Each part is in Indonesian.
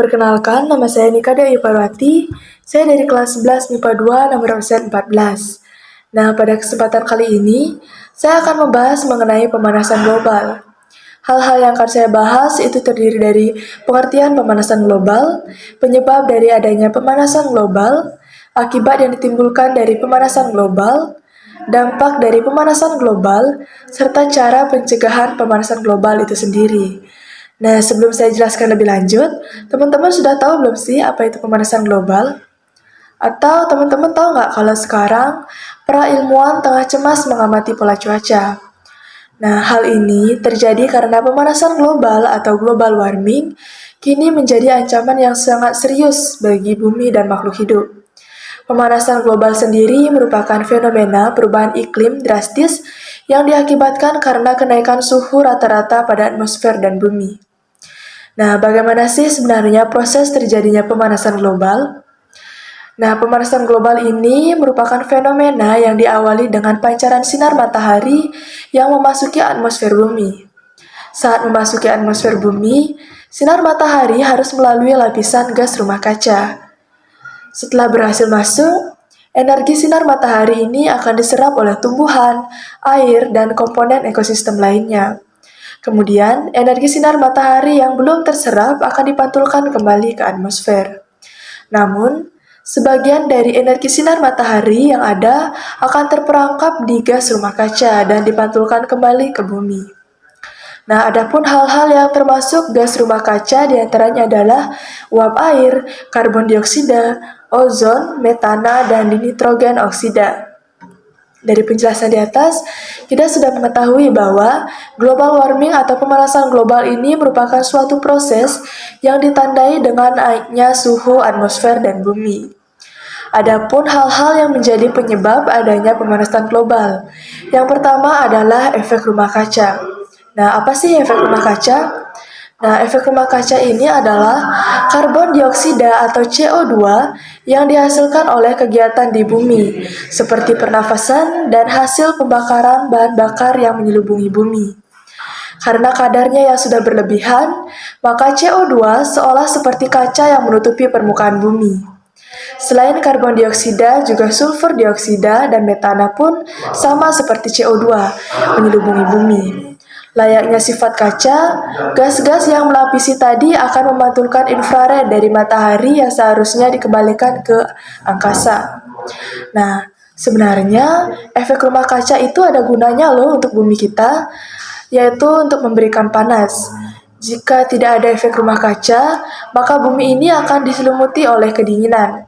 Perkenalkan, nama saya Nika Dewi Parwati. Saya dari kelas 11 MIPA 2 nomor absen 14. Nah, pada kesempatan kali ini, saya akan membahas mengenai pemanasan global. Hal-hal yang akan saya bahas itu terdiri dari pengertian pemanasan global, penyebab dari adanya pemanasan global, akibat yang ditimbulkan dari pemanasan global, dampak dari pemanasan global, serta cara pencegahan pemanasan global itu sendiri. Nah, sebelum saya jelaskan lebih lanjut, teman-teman sudah tahu belum sih apa itu pemanasan global? Atau teman-teman tahu nggak kalau sekarang para ilmuwan tengah cemas mengamati pola cuaca? Nah, hal ini terjadi karena pemanasan global atau global warming kini menjadi ancaman yang sangat serius bagi bumi dan makhluk hidup. Pemanasan global sendiri merupakan fenomena perubahan iklim drastis yang diakibatkan karena kenaikan suhu rata-rata pada atmosfer dan bumi. Nah, bagaimana sih sebenarnya proses terjadinya pemanasan global? Nah, pemanasan global ini merupakan fenomena yang diawali dengan pancaran sinar matahari yang memasuki atmosfer bumi. Saat memasuki atmosfer bumi, sinar matahari harus melalui lapisan gas rumah kaca. Setelah berhasil masuk, energi sinar matahari ini akan diserap oleh tumbuhan, air, dan komponen ekosistem lainnya. Kemudian, energi sinar matahari yang belum terserap akan dipantulkan kembali ke atmosfer. Namun, sebagian dari energi sinar matahari yang ada akan terperangkap di gas rumah kaca dan dipantulkan kembali ke bumi. Nah, adapun hal-hal yang termasuk gas rumah kaca diantaranya adalah uap air, karbon dioksida, ozon, metana, dan nitrogen oksida. Dari penjelasan di atas, kita sudah mengetahui bahwa global warming atau pemanasan global ini merupakan suatu proses yang ditandai dengan naiknya suhu atmosfer dan bumi. Adapun hal-hal yang menjadi penyebab adanya pemanasan global. Yang pertama adalah efek rumah kaca. Nah, apa sih efek rumah kaca? Nah, efek rumah kaca ini adalah karbon dioksida atau CO2 yang dihasilkan oleh kegiatan di bumi, seperti pernafasan dan hasil pembakaran bahan bakar yang menyelubungi bumi. Karena kadarnya yang sudah berlebihan, maka CO2 seolah seperti kaca yang menutupi permukaan bumi. Selain karbon dioksida, juga sulfur dioksida dan metana pun sama seperti CO2, menyelubungi bumi. Layaknya sifat kaca, gas-gas yang melapisi tadi akan memantulkan infrared dari matahari yang seharusnya dikembalikan ke angkasa. Nah, sebenarnya efek rumah kaca itu ada gunanya loh untuk bumi kita, yaitu untuk memberikan panas. Jika tidak ada efek rumah kaca, maka bumi ini akan diselimuti oleh kedinginan.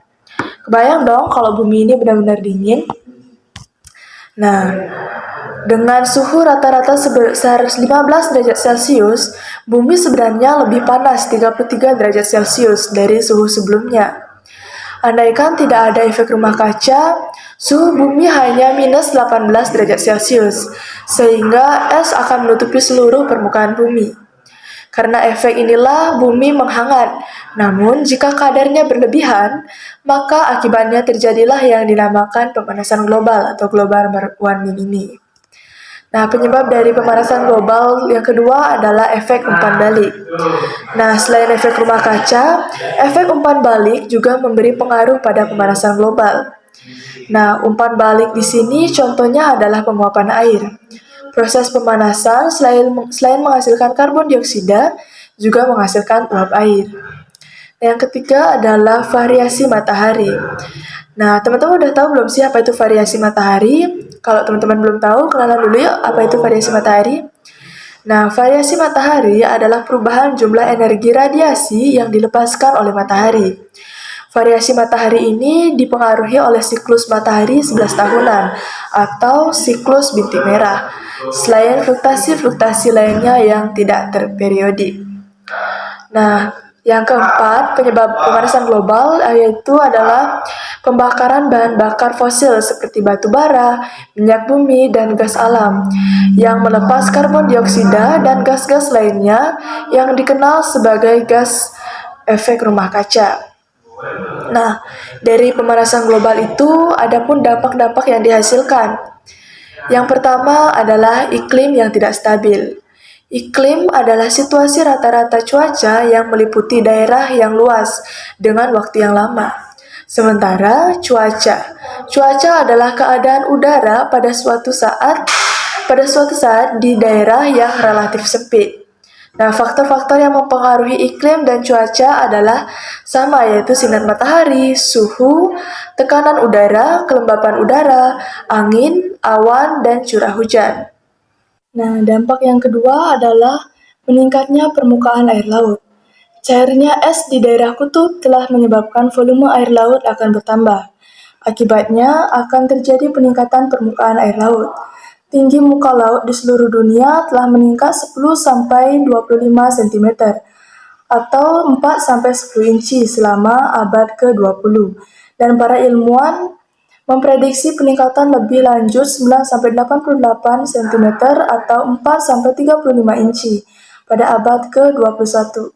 Kebayang dong kalau bumi ini benar-benar dingin? Nah, dengan suhu rata-rata sebesar 15 derajat Celcius, bumi sebenarnya lebih panas 33 derajat Celcius dari suhu sebelumnya. Andaikan tidak ada efek rumah kaca, suhu bumi hanya minus 18 derajat Celcius, sehingga es akan menutupi seluruh permukaan bumi. Karena efek inilah bumi menghangat. Namun, jika kadarnya berlebihan, maka akibatnya terjadilah yang dinamakan pemanasan global atau global warming ini. Nah, penyebab dari pemanasan global yang kedua adalah efek umpan balik. Nah, selain efek rumah kaca, efek umpan balik juga memberi pengaruh pada pemanasan global. Nah, umpan balik di sini contohnya adalah penguapan air. Proses pemanasan selain menghasilkan karbon dioksida, juga menghasilkan uap air. Yang ketiga adalah variasi matahari. Nah, teman-teman udah tahu belum sih apa itu variasi matahari? Kalau teman-teman belum tahu, kenalan dulu yuk apa itu variasi matahari. Nah, variasi matahari adalah perubahan jumlah energi radiasi yang dilepaskan oleh matahari. Variasi matahari ini dipengaruhi oleh siklus matahari 11 tahunan atau siklus bintik merah, selain fluktuasi-fluktuasi lainnya yang tidak terperiodik. Nah, yang keempat, penyebab pemanasan global yaitu adalah pembakaran bahan bakar fosil seperti batu bara, minyak bumi, dan gas alam yang melepas karbon dioksida dan gas-gas lainnya yang dikenal sebagai gas efek rumah kaca. Nah, dari pemanasan global itu ada pun dampak-dampak yang dihasilkan. Yang pertama adalah iklim yang tidak stabil. Iklim adalah situasi rata-rata cuaca yang meliputi daerah yang luas dengan waktu yang lama. Sementara cuaca adalah keadaan udara pada suatu saat di daerah yang relatif sempit. Nah, faktor-faktor yang mempengaruhi iklim dan cuaca adalah sama, yaitu sinar matahari, suhu, tekanan udara, kelembapan udara, angin, awan, dan curah hujan. Nah, dampak yang kedua adalah meningkatnya permukaan air laut. Cairnya es di daerah kutub telah menyebabkan volume air laut akan bertambah. Akibatnya akan terjadi peningkatan permukaan air laut. Tinggi muka laut di seluruh dunia telah meningkat 10-25 cm atau 4-10 inci selama abad ke-20. Dan para ilmuwan memprediksi peningkatan lebih lanjut 9-88 cm atau 4-35 inci pada abad ke-21.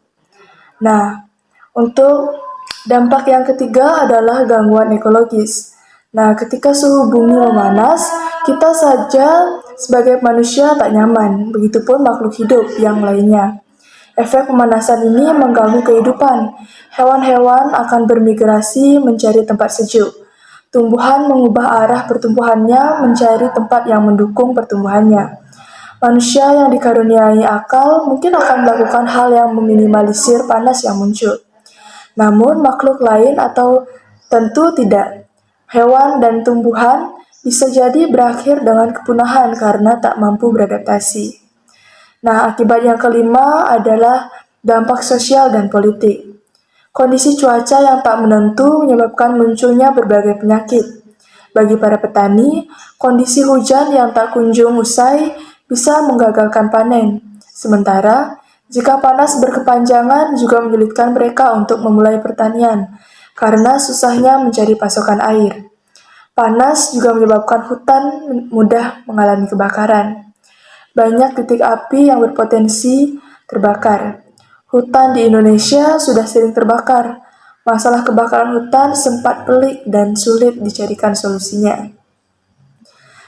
Nah, untuk dampak yang ketiga adalah gangguan ekologis. Nah, ketika suhu bumi memanas, kita saja sebagai manusia tak nyaman, begitupun makhluk hidup yang lainnya. Efek pemanasan ini mengganggu kehidupan. Hewan-hewan akan bermigrasi mencari tempat sejuk. Tumbuhan mengubah arah pertumbuhannya mencari tempat yang mendukung pertumbuhannya. Manusia yang dikaruniai akal mungkin akan melakukan hal yang meminimalisir panas yang muncul. Namun makhluk lain atau tentu tidak. Hewan dan tumbuhan bisa jadi berakhir dengan kepunahan karena tak mampu beradaptasi. Nah, akibat yang kelima adalah dampak sosial dan politik. Kondisi cuaca yang tak menentu menyebabkan munculnya berbagai penyakit. Bagi para petani, kondisi hujan yang tak kunjung usai bisa menggagalkan panen. Sementara, jika panas berkepanjangan juga menyulitkan mereka untuk memulai pertanian, karena susahnya mencari pasokan air. Panas juga menyebabkan hutan mudah mengalami kebakaran. Banyak titik api yang berpotensi terbakar. Hutan di Indonesia sudah sering terbakar. Masalah kebakaran hutan sempat pelik dan sulit dicarikan solusinya.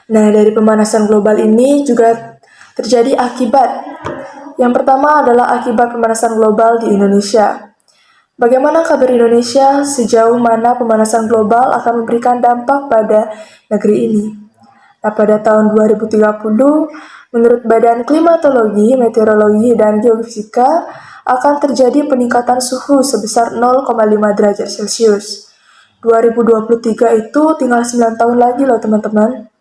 Nah, dari pemanasan global ini juga terjadi akibat. Yang pertama adalah akibat pemanasan global di Indonesia. Bagaimana kabar Indonesia? Sejauh mana pemanasan global akan memberikan dampak pada negeri ini? Nah, pada tahun 2030, menurut Badan Klimatologi, Meteorologi, dan Geofisika, akan terjadi peningkatan suhu sebesar 0,5 derajat Celcius. 2023 itu tinggal 9 tahun lagi loh teman-teman.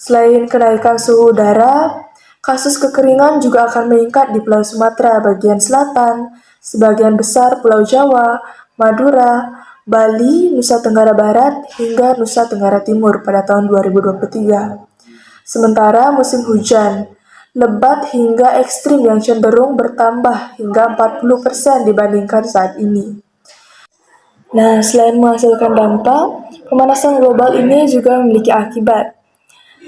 Selain kenaikan suhu udara, kasus kekeringan juga akan meningkat di Pulau Sumatera bagian selatan, sebagian besar Pulau Jawa, Madura, Bali, Nusa Tenggara Barat, hingga Nusa Tenggara Timur pada tahun 2023. Sementara musim hujan, lebat hingga ekstrim yang cenderung bertambah hingga 40% dibandingkan saat ini. Nah, selain menghasilkan dampak, pemanasan global ini juga memiliki akibat.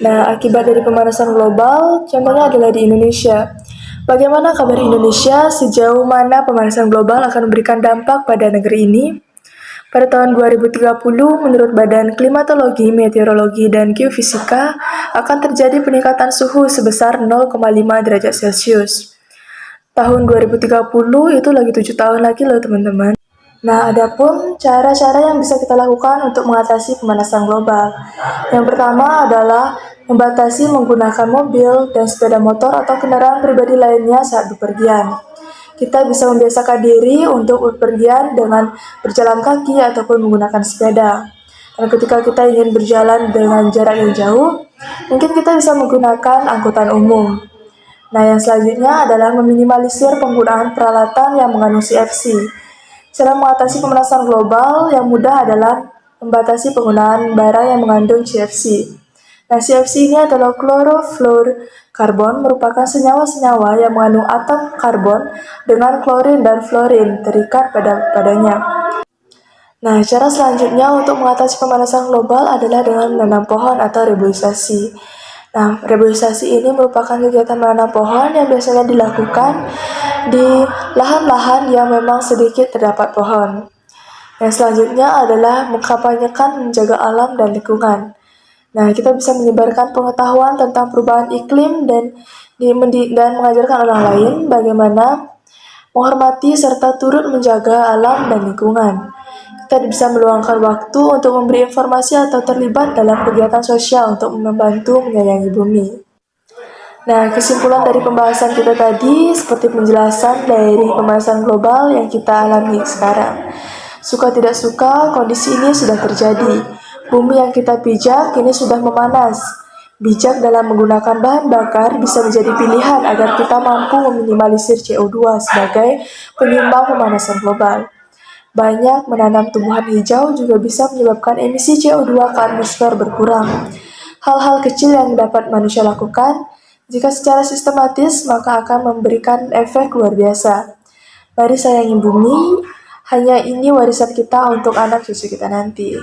Nah, akibat dari pemanasan global, contohnya adalah di Indonesia. Bagaimana kabar Indonesia? Sejauh mana pemanasan global akan memberikan dampak pada negeri ini? Pada tahun 2030, menurut Badan Klimatologi, Meteorologi, dan Geofisika, akan terjadi peningkatan suhu sebesar 0,5 derajat Celcius. Tahun 2030 itu lagi 7 tahun lagi loh teman-teman. Nah, adapun cara-cara yang bisa kita lakukan untuk mengatasi pemanasan global. Yang pertama adalah membatasi menggunakan mobil dan sepeda motor atau kendaraan pribadi lainnya saat bepergian. Kita bisa membiasakan diri untuk bepergian dengan berjalan kaki ataupun menggunakan sepeda. Dan ketika kita ingin berjalan dengan jarak yang jauh, mungkin kita bisa menggunakan angkutan umum. Nah, yang selanjutnya adalah meminimalisir penggunaan peralatan yang mengandung CFC. Cara mengatasi pemanasan global yang mudah adalah membatasi penggunaan barang yang mengandung CFC. Nah, CFC ini adalah klorofluorkarbon, merupakan senyawa-senyawa yang mengandung atom karbon dengan klorin dan fluorin terikat padanya. Nah, cara selanjutnya untuk mengatasi pemanasan global adalah dengan menanam pohon atau reboisasi. Nah, reboisasi ini merupakan kegiatan menanam pohon yang biasanya dilakukan di lahan-lahan yang memang sedikit terdapat pohon. Yang selanjutnya adalah mengkampanyekan menjaga alam dan lingkungan. Nah, kita bisa menyebarkan pengetahuan tentang perubahan iklim dan mengajarkan orang lain bagaimana menghormati serta turut menjaga alam dan lingkungan. Kita bisa meluangkan waktu untuk memberi informasi atau terlibat dalam kegiatan sosial untuk membantu menyayangi bumi. Nah, kesimpulan dari pembahasan kita tadi seperti penjelasan dari pembahasan global yang kita alami sekarang. Suka tidak suka, kondisi ini sudah terjadi. Bumi yang kita pijak kini sudah memanas. Bijak dalam menggunakan bahan bakar bisa menjadi pilihan agar kita mampu meminimalisir CO2 sebagai penyumbang pemanasan global. Banyak menanam tumbuhan hijau juga bisa menyebabkan emisi CO2 ke atmosfer berkurang. Hal-hal kecil yang dapat manusia lakukan, jika secara sistematis, maka akan memberikan efek luar biasa. Mari sayangi bumi, hanya ini warisan kita untuk anak cucu kita nanti.